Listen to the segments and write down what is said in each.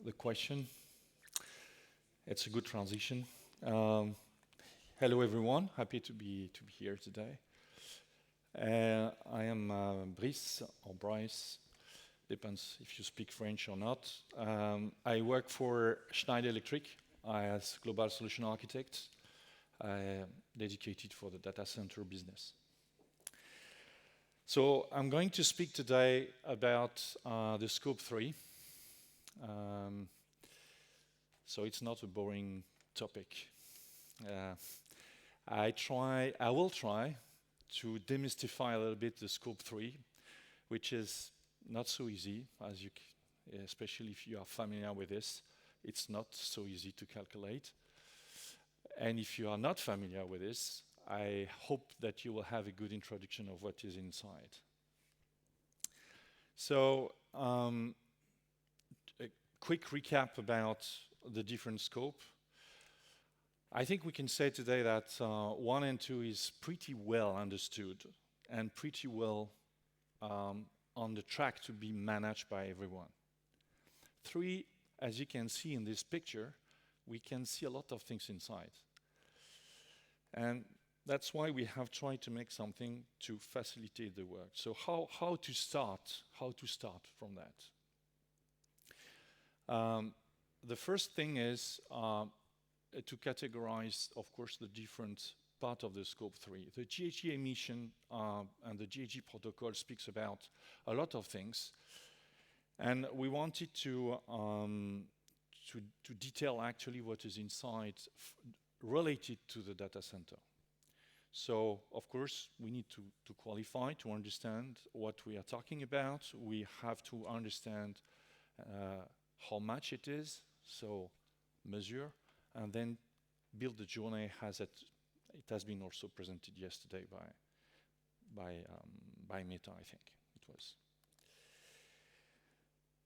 the question. It's a good transition. Hello, everyone. Happy to be here today. I am Brice or Brice. Depends if you speak French or not. I work for Schneider Electric as global solution architect, dedicated for the data center business. So I'm going to speak today about the scope 3. So it's not a boring topic. I will try to demystify a little bit the scope 3, which is not so easy, especially if you are familiar with this. It's not so easy to calculate. And if you are not familiar with this, I hope that you will have a good introduction of what is inside. So, a quick recap about the different scope. I think we can say today that 1 and 2 is pretty well understood and pretty well on the track to be managed by everyone. 3, as you can see in this picture, we can see a lot of things inside. And that's why we have tried to make something to facilitate the work. So how to start from that? The first thing is to categorize, of course, the different part of the scope 3. The GHG emission and the GHG protocol speaks about a lot of things. And we wanted to detail actually what is inside related to the data center. So, of course, we need to qualify, to understand what we are talking about. We have to understand how much it is, so measure, and then build the journey as it has been also presented yesterday by Meta, I think it was.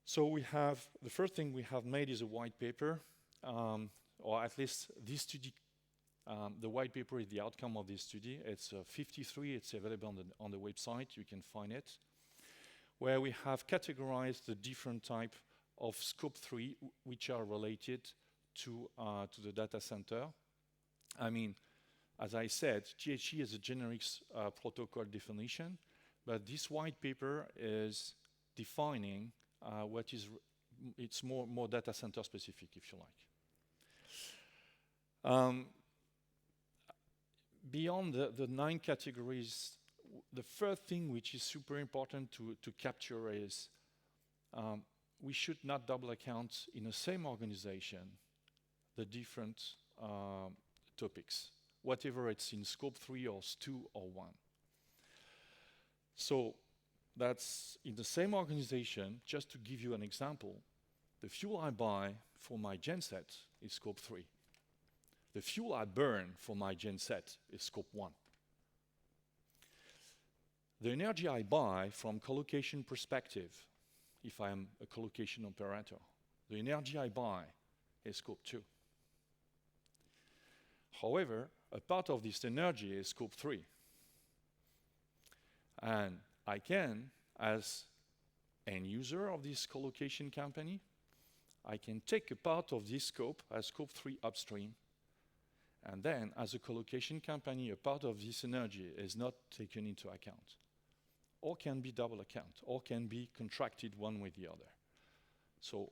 So we have, the first thing we have made is a white paper, or at least this study. The white paper is the outcome of this study. It's 53, it's available on the website, you can find it, where we have categorized the different type of scope 3 which are related to the data center. I mean, as I said, GHG is a generic protocol definition, but this white paper is defining what is, it's more data center specific, if you like. Beyond the 9 categories, the first thing which is super important to capture is we should not double account in the same organization the different topics, whatever it's in scope 3 or 2 or 1. So that's in the same organization. Just to give you an example, the fuel I buy for my genset is scope 3. The fuel I burn for my genset is scope 1. The energy I buy from colocation perspective, if I am a colocation operator, the energy I buy is scope 2. However, a part of this energy is scope 3. And I can, as end user of this colocation company, I can take a part of this scope as scope 3 upstream. And then, as a colocation company, a part of this energy is not taken into account, or can be double account, or can be contracted one with the other. So,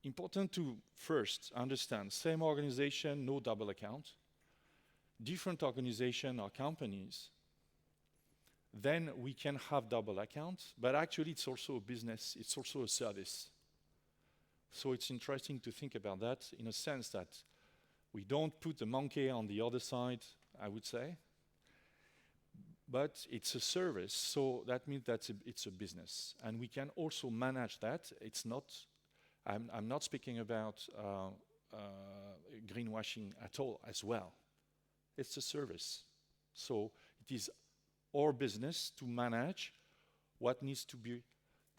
important to first understand, same organization, no double account, different organization or companies, then we can have double account, but actually it's also a business, it's also a service. So it's interesting to think about that in a sense that we don't put the monkey on the other side, I would say, but it's a service, so that means that it's a business. And we can also manage that. It's not, I'm not speaking about greenwashing at all as well. It's a service. So it is our business to manage what needs to be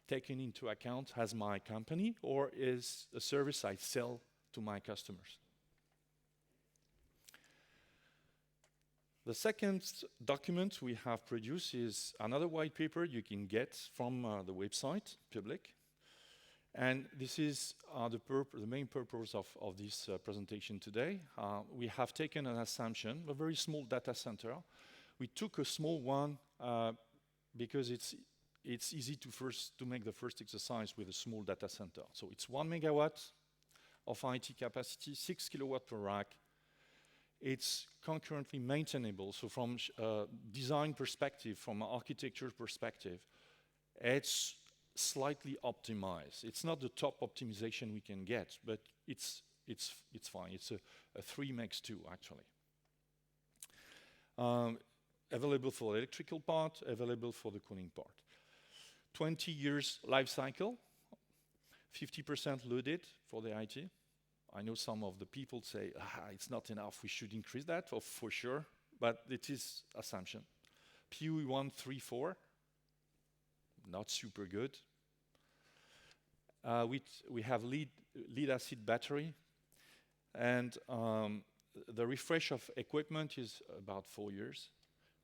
taken into account as my company, or is a service I sell to my customers. The second document we have produced is another white paper you can get from the website, public. And this is the main purpose of this presentation today. We have taken an assumption, a very small data center. We took a small one because it's easy to make the first exercise with a small data center. So it's 1 megawatt of IT capacity, 6 kilowatt per rack. It's concurrently maintainable. So from design perspective, from an architecture perspective, it's slightly optimized. It's not the top optimization we can get, but it's fine. It's a 3 megs 2 actually. Available for the electrical part, available for the cooling part. 20 years life cycle, 50% loaded for the IT. I know some of the people say, it's not enough, we should increase that, for sure, but it is assumption. PUE 1, 3, 4, not super good. We have lead acid battery, and the refresh of equipment is about 4 years,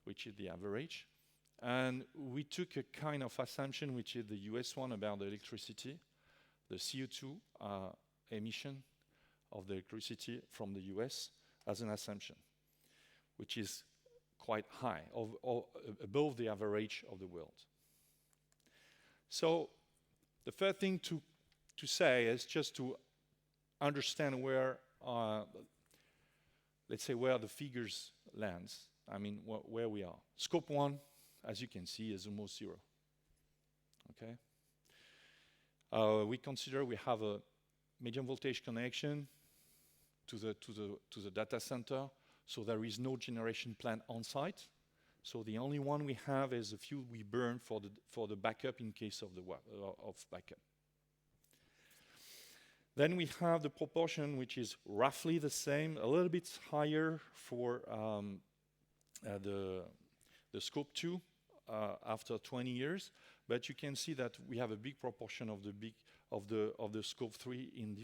which is the average. And we took a kind of assumption, which is the US one about the electricity, the CO2 emission of the electricity from the US as an assumption, which is quite high, above the average of the world. So the first thing to say is just to understand where, let's say, where the figures lands. I mean, where we are. Scope 1, as you can see, is almost 0. Okay. We consider we have a medium voltage connection to the data center, so there is no generation plant on site. So the only one we have is the fuel we burn for the backup in case of backup. Then we have the proportion, which is roughly the same, a little bit higher for the scope 2 after 20 years, but you can see that we have a big proportion of the scope 3 in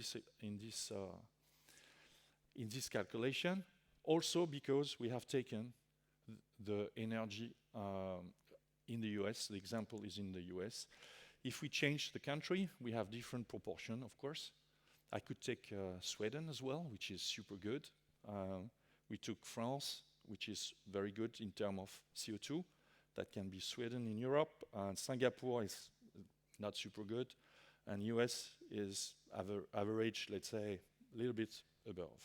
this calculation. Also because we have taken the energy in the US. The example is in the US. If we change the country, we have different proportion, of course. I could take Sweden as well, which is super good. We took France, which is very good in terms of CO2. That can be Sweden in Europe. And Singapore is not super good. And US is average, let's say, a little bit above.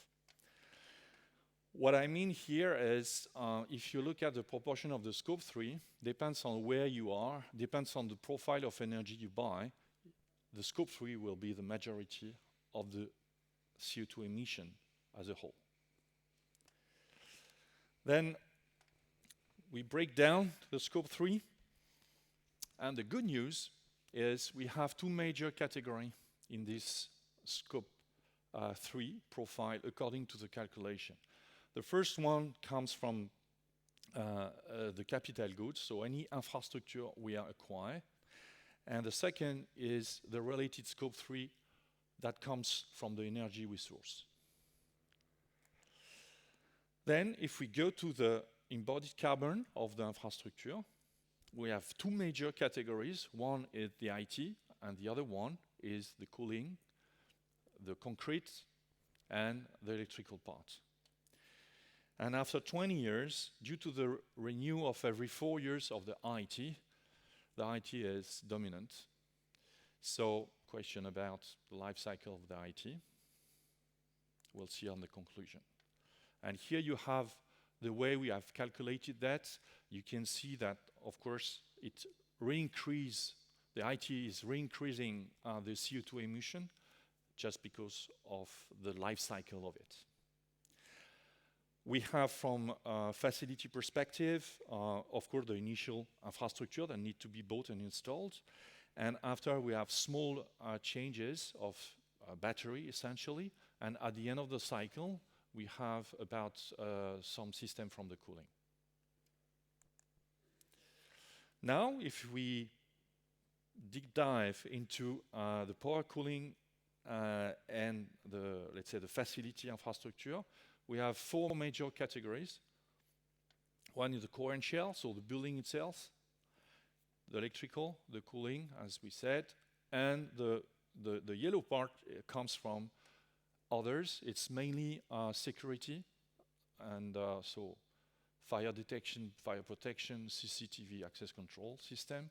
What I mean here is, if you look at the proportion of the scope 3, depends on where you are, depends on the profile of energy you buy, the scope 3 will be the majority of the CO2 emission as a whole. Then we break down the scope 3, and the good news is we have 2 major categories in this scope 3 profile according to the calculation. The first one comes from the capital goods, so any infrastructure we acquire. And the second is the related scope 3 that comes from the energy we source. Then, if we go to the embodied carbon of the infrastructure, we have 2 major categories. One is the IT, and the other one is the cooling, the concrete, and the electrical part. And after 20 years, due to the renewal of every 4 years of the IT is dominant. So, question about the life cycle of the IT. We'll see on the conclusion. And here you have the way we have calculated that. You can see that, of course, it re-increases, the IT is re-increasing the CO2 emission just because of the life cycle of it. We have, from a facility perspective, of course, the initial infrastructure that need to be bought and installed. And after, we have small changes of battery, essentially. And at the end of the cycle, we have about some system from the cooling. Now, if we deep dive into the power cooling and let's say the facility infrastructure, we have 4 major categories. One is the core and shell, so the building itself, the electrical, the cooling, as we said, and the the yellow part comes from others. It's mainly security, and so fire detection, fire protection, CCTV access control system,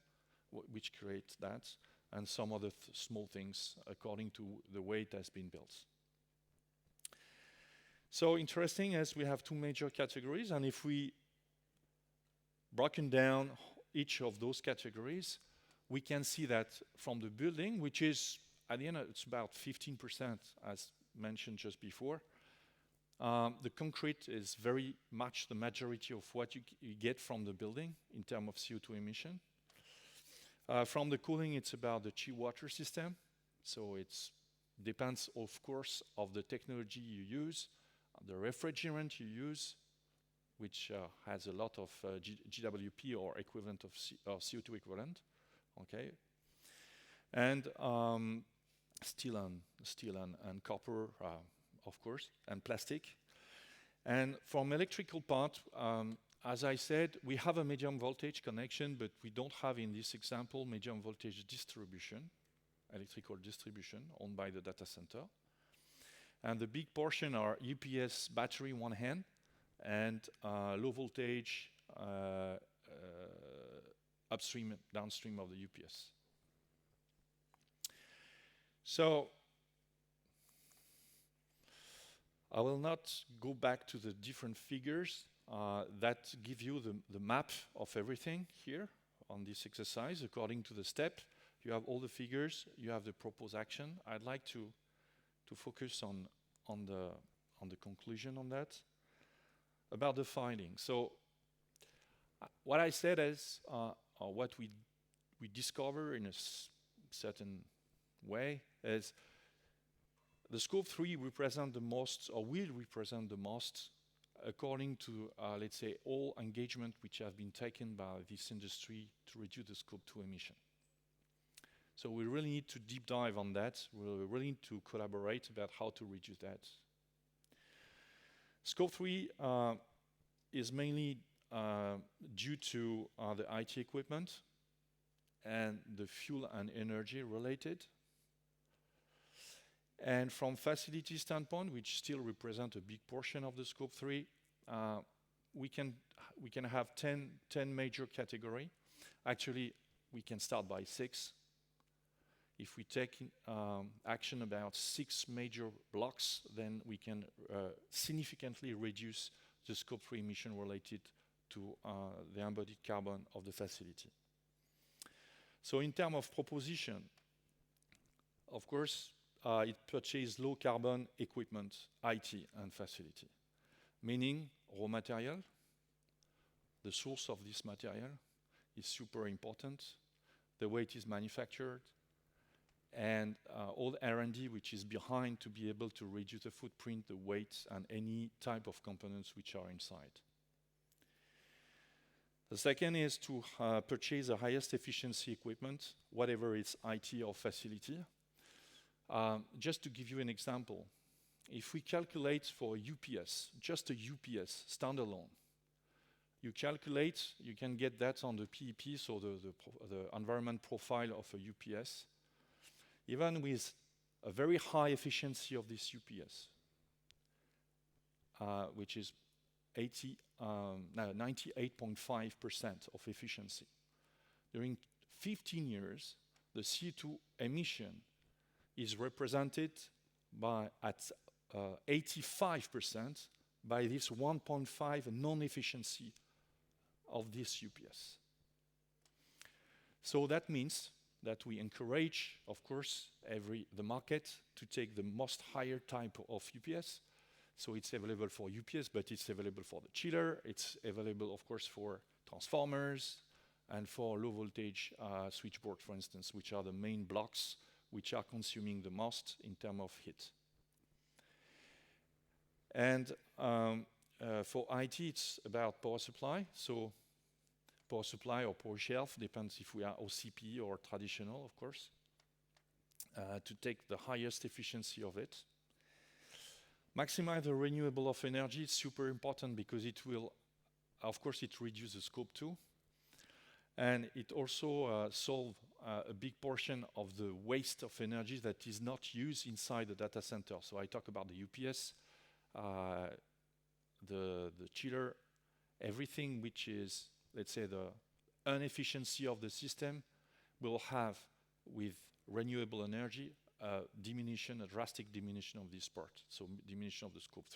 which create that, and some other small things according to the way it has been built. So interesting, as we have two major categories, and if we broken down each of those categories, we can see that from the building, which is at the end it's about 15%, as mentioned just before. The concrete is very much the majority of what you get from the building in terms of CO2 emission. From the cooling, it's about the chill water system. So it depends, of course, of the technology you use, the refrigerant you use, which has a lot of GWP or equivalent of CO2 equivalent. Okay, and steel and copper, of course, and plastic. And from electrical part, as I said, we have a medium voltage connection, but we don't have in this example medium voltage distribution, electrical distribution owned by the data center. And the big portion are UPS battery one hand and low voltage upstream, downstream of the UPS. So I will not go back to the different figures that give you the map of everything here on this exercise. According to the step, you have all the figures, you have the proposed action. I'd like to focus on the conclusion on that. About the findings. So what I said is, what we discover in a certain way is the scope 3 represent the most, or will represent the most, according to, let's say, all engagement which have been taken by this industry to reduce the scope 2 emission. So we really need to deep dive on that. We really need to collaborate about how to reduce that. Scope 3 is mainly due to the IT equipment and the fuel and energy related. And from facility standpoint, which still represent a big portion of the scope 3, we can have 10 major category. Actually, we can start by 6. If we take action about 6 major blocks, then we can significantly reduce the scope 3 emission related to the embodied carbon of the facility. So in terms of proposition, of course, it purchases low carbon equipment, IT and facility, meaning raw material. The source of this material is super important, the way it is manufactured, and all the R&D which is behind to be able to reduce the footprint, the weight, and any type of components which are inside. The second is to purchase the highest efficiency equipment, whatever it's IT or facility. Just to give you an example, if we calculate for UPS, just a UPS standalone, you can get that on the PEP, so the environment profile of a UPS, even with a very high efficiency of this UPS, which is 98.5% of efficiency. During 15 years, the CO2 emission is represented by at 85% by this 1.5 non-efficiency of this UPS. So that means that we encourage, of course, the market to take the most higher type of UPS. So it's available for UPS, but it's available for the chiller. It's available, of course, for transformers and for low voltage switchboard, for instance, which are the main blocks which are consuming the most in terms of heat. And for IT, it's about power supply. So power supply or power shelf, depends if we are OCP or traditional, of course, to take the highest efficiency of it. Maximize the renewable of energy is super important because it will, of course, it reduces scope 2. And it also solve a big portion of the waste of energy that is not used inside the data center. So I talk about the UPS, the chiller, everything which is, let's say, the inefficiency of the system will have, with renewable energy, a drastic diminution of this part. So diminution of the scope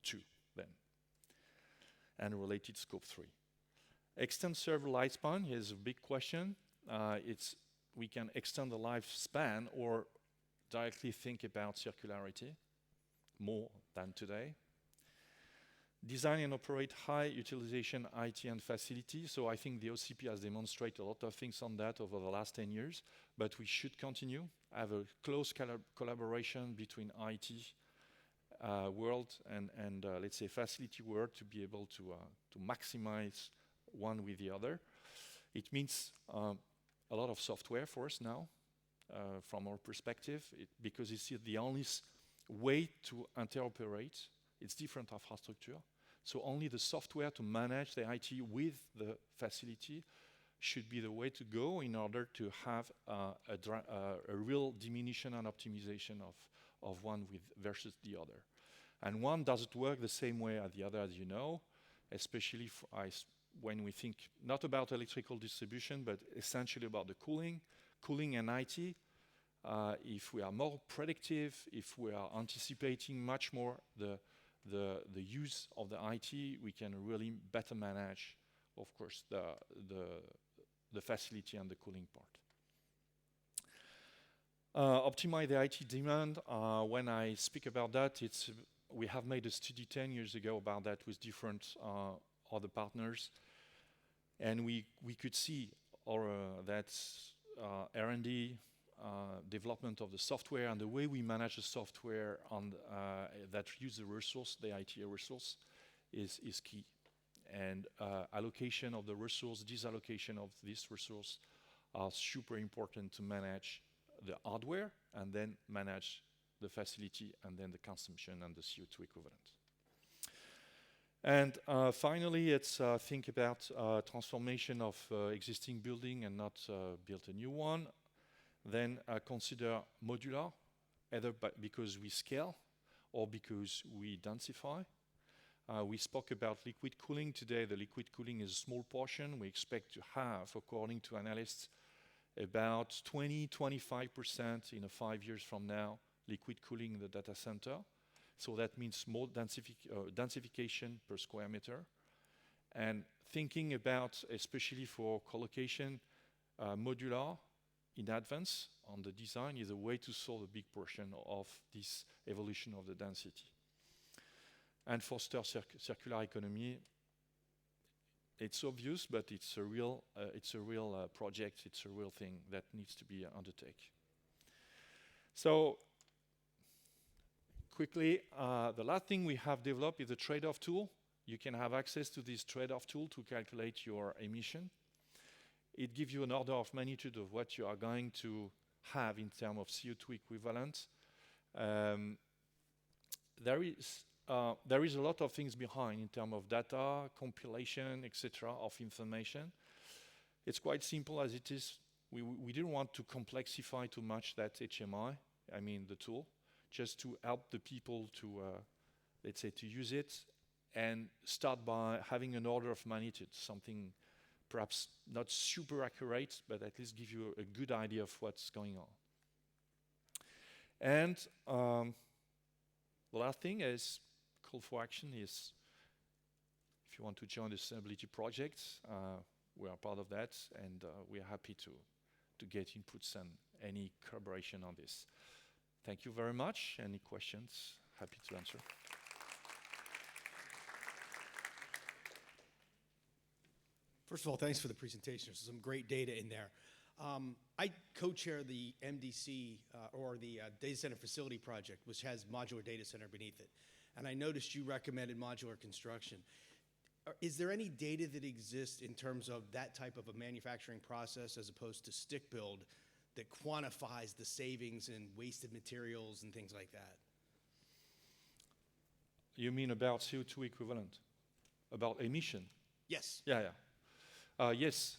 2 then, and related scope 3. Extend server lifespan is a big question. We can extend the lifespan or directly think about circularity more than today. Design and operate high utilization IT and facility. So I think the OCP has demonstrated a lot of things on that over the last 10 years, but we should continue, have a close collaboration between IT world and let's say facility world to be able to maximize one with the other. It means a lot of software for us now, from our perspective, because it's the only way to interoperate. It's different infrastructure. So only the software to manage the IT with the facility should be the way to go in order to have a real diminution and optimization of one versus the other. And one doesn't work the same way as the other, as you know, especially when we think not about electrical distribution, but essentially about the cooling and IT. If we are more predictive, if we are anticipating much more the use of the IT, we can really better manage, of course, the facility and the cooling part. Optimize the IT demand. When I speak about that, we have made a study 10 years ago about that with different other partners, and we could see that R&D, development of the software and the way we manage the software on that use the resource, the IT resource, is key. And allocation of the resource, disallocation of this resource are super important to manage the hardware and then manage the facility and then the consumption and the CO2 equivalent. And finally, it's think about transformation of existing building and not build a new one. Then consider modular, either because we scale or because we densify. We spoke about liquid cooling today. The liquid cooling is a small portion. We expect to have, according to analysts, about 20-25% in 5 years from now, liquid cooling in the data center. So that means more densification per square meter. And thinking about, especially for colocation, modular in advance on the design is a way to solve a big portion of this evolution of the density. And foster circular economy. It's obvious, but it's a real project. It's a real thing that needs to be undertaken. So quickly, the last thing we have developed is a trade-off tool. You can have access to this trade-off tool to calculate your emission. It gives you an order of magnitude of what you are going to have in terms of CO2 equivalent. There is a lot of things behind in terms of data, compilation, etc., of information. It's quite simple as it is. We didn't want to complexify too much that HMI, the tool, just to help the people to, let's say, to use it and start by having an order of magnitude, something perhaps not super accurate, but at least give you a good idea of what's going on. And the last thing is call for action is if you want to join the sustainability project, we are part of that, and we are happy to get inputs and any collaboration on this. Thank you very much. Any questions? Happy to answer. First of all, thanks for the presentation. There's some great data in there. I co-chair the MDC, or the Data Center Facility Project, which has modular data center beneath it. And I noticed you recommended modular construction. Is there any data that exists in terms of that type of a manufacturing process as opposed to stick build that quantifies the savings in wasted materials and things like that? You mean about CO2 equivalent? About emission? Yes. Yeah. Yes,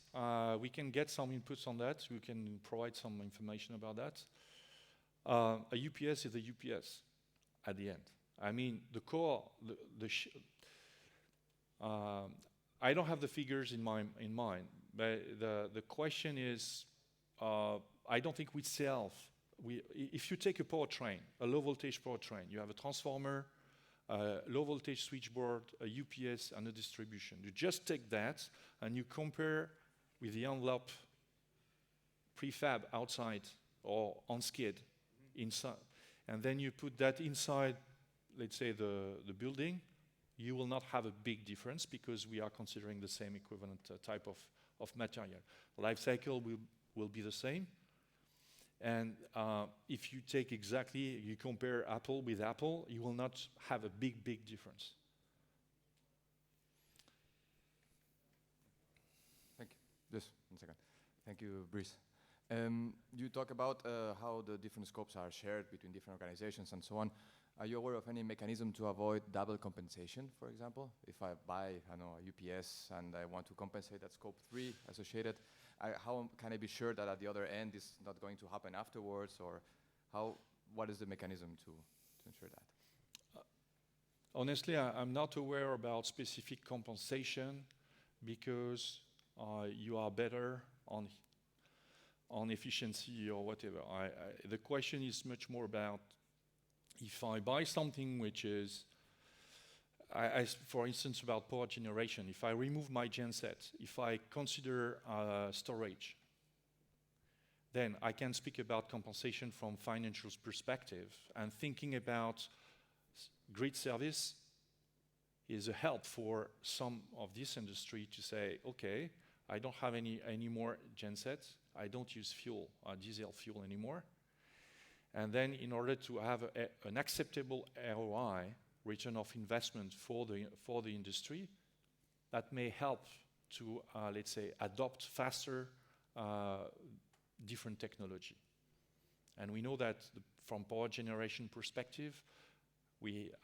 we can get some inputs on that. We can provide some information about that. A UPS is a UPS at the end. I mean, the core, I don't have the figures in mind, but the question is, I don't think we sell. If you take a power train, a low voltage power train, you have a transformer, a low voltage switchboard, a UPS, and a distribution. You just take that and you compare with the envelope prefab outside or on skid inside, and then you put that inside, let's say, the building. You will not have a big difference because we are considering the same equivalent type of material. Life cycle will be the same. And if you take exactly, you compare apple with apple, you will not have a big difference. Thank you. Just 1 second. Thank you, Brice. You talk about how the different scopes are shared between different organizations and so on. Are you aware of any mechanism to avoid double compensation, for example? If I buy, I know, a UPS and I want to compensate that scope 3 associated, how can I be sure that at the other end is not going to happen afterwards, or what is the mechanism to ensure that? Honestly, I'm not aware about specific compensation because you are better on efficiency or whatever. The question is much more about if I buy something which is, for instance, about power generation, if I remove my genset, if I consider storage, then I can speak about compensation from financial perspective, and thinking about grid service is a help for some of this industry to say, okay, I don't have any more gensets, I don't use fuel, diesel fuel anymore. And then in order to have an acceptable ROI, return of investment for the industry, that may help to, let's say, adopt faster different technology. And we know that from power generation perspective,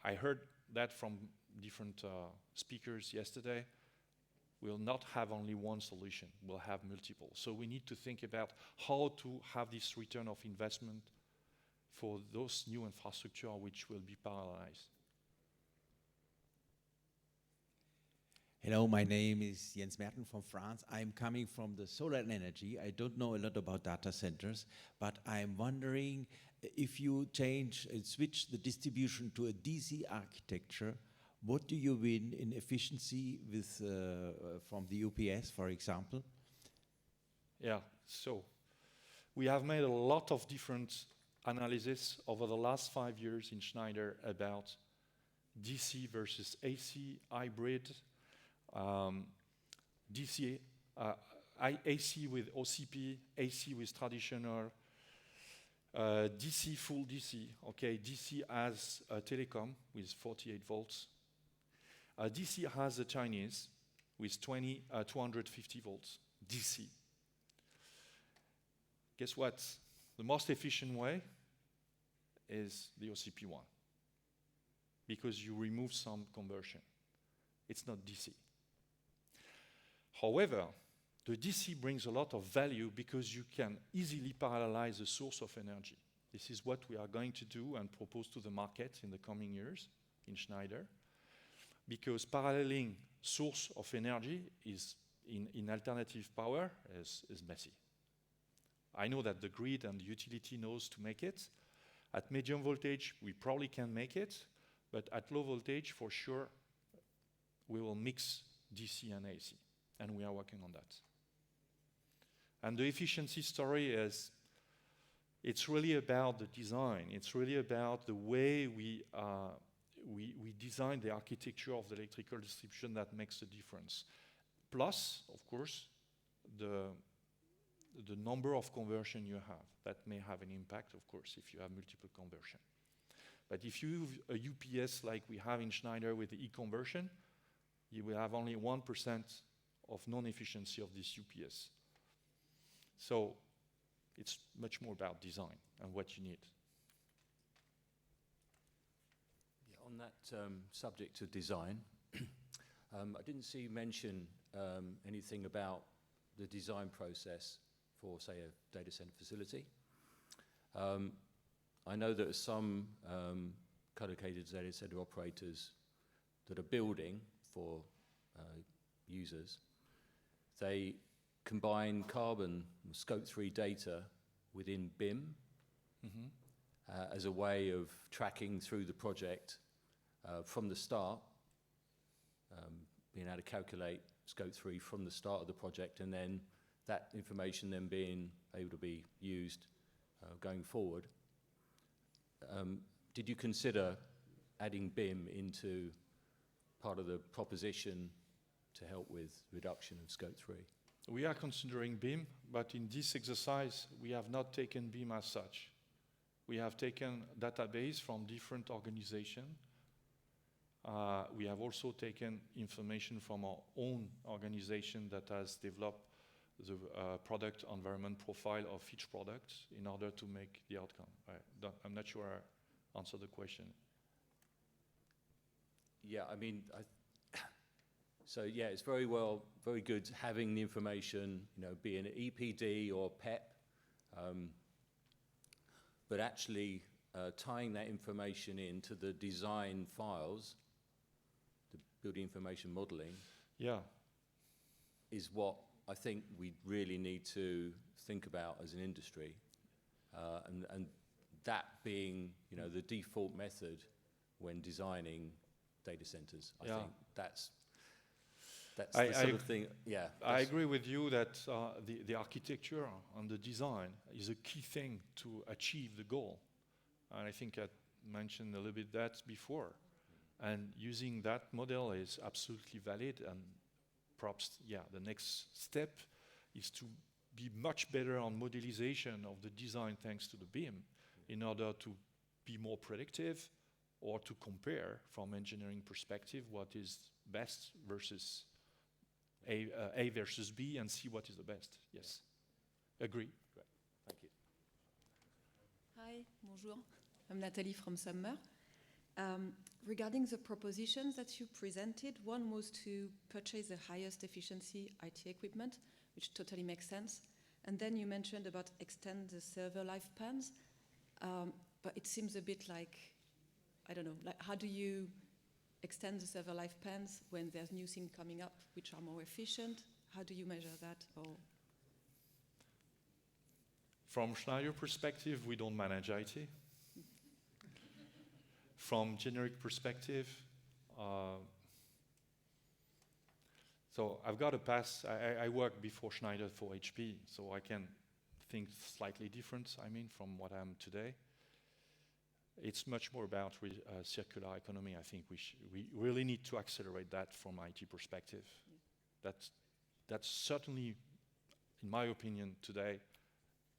I heard that from different speakers yesterday, we'll not have only one solution, we'll have multiple. So we need to think about how to have this return of investment for those new infrastructure which will be parallelized. Hello, my name is Jens Merten from France. I'm coming from the solar energy. I don't know a lot about data centers, but I'm wondering if you switch the distribution to a DC architecture, what do you win in efficiency with from the UPS, for example? Yeah, so we have made a lot of different analysis over the last 5 years in Schneider about DC versus AC, hybrid, DC, AC with OCP, AC with traditional, DC, full DC, okay, DC has telecom with 48 volts. DC has the Chinese with 250 volts, DC. Guess what? The most efficient way is the OCP one, because you remove some conversion. It's not DC. However, the DC brings a lot of value because you can easily parallelize the source of energy. This is what we are going to do and propose to the market in the coming years in Schneider, because paralleling source of energy is in alternative power is messy. I know that the grid and the utility knows to make it. At medium voltage, we probably can make it, but at low voltage, for sure, we will mix DC and AC, and we are working on that. And the efficiency story is, it's really about the design. It's really about the way we design the architecture of the electrical distribution that makes the difference. Plus, of course, the number of conversion you have. That may have an impact, of course, if you have multiple conversion. But if you use a UPS like we have in Schneider with the e-conversion, you will have only 1% of non-efficiency of this UPS. So it's much more about design and what you need. Yeah, on that subject of design, I didn't see you mention anything about the design process for, say, a data center facility. I know that some co-located data center operators that are building for users, they combine carbon scope 3 data within BIM as a way of tracking through the project from the start, being able to calculate scope 3 from the start of the project, and then that information then being able to be used going forward. Did you consider adding BIM into part of the proposition to help with reduction of scope 3? We are considering BIM, but in this exercise, we have not taken BIM as such. We have taken database from different organizations. We have also taken information from our own organization that has developed the product environment profile of each product in order to make the outcome. I'm not sure I answered the question. Yeah, I mean, so yeah, it's very good having the information, be it an EPD or PEP, but actually tying that information into the design files, the building information modeling, is what I think we really need to think about as an industry, and that being, the default method when designing data centers. I think that's the sort of thing. Yeah, I agree with you that the architecture and the design is a key thing to achieve the goal, and I think I mentioned a little bit that before. And using that model is absolutely valid, and perhaps, the next step is to be much better on modelization of the design thanks to the BIM in order to be more predictive or to compare from engineering perspective what is best versus A versus B and see what is the best. Yes, agree. Great, thank you. Hi, bonjour. I'm Nathalie from Summer. Regarding the propositions that you presented, one was to purchase the highest efficiency IT equipment, which totally makes sense. And then you mentioned about extend the server lifespans, but it seems a bit like, I don't know, like how do you extend the server lifespans when there's new things coming up which are more efficient? How do you measure that? Or From Schneider perspective, we don't manage IT. From generic perspective, so I've got a past. I worked before Schneider for HP, so I can think slightly different, from what I am today. It's much more about circular economy. I think we really need to accelerate that from IT perspective. That's certainly, in my opinion, today,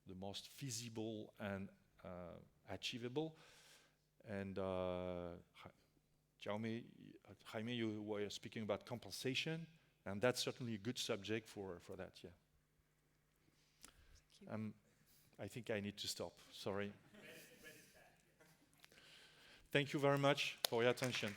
the most feasible and achievable. And Jaime, you were speaking about compensation, and that's certainly a good subject for that, yeah. Thank you. I think I need to stop, sorry. Thank you very much for your attention.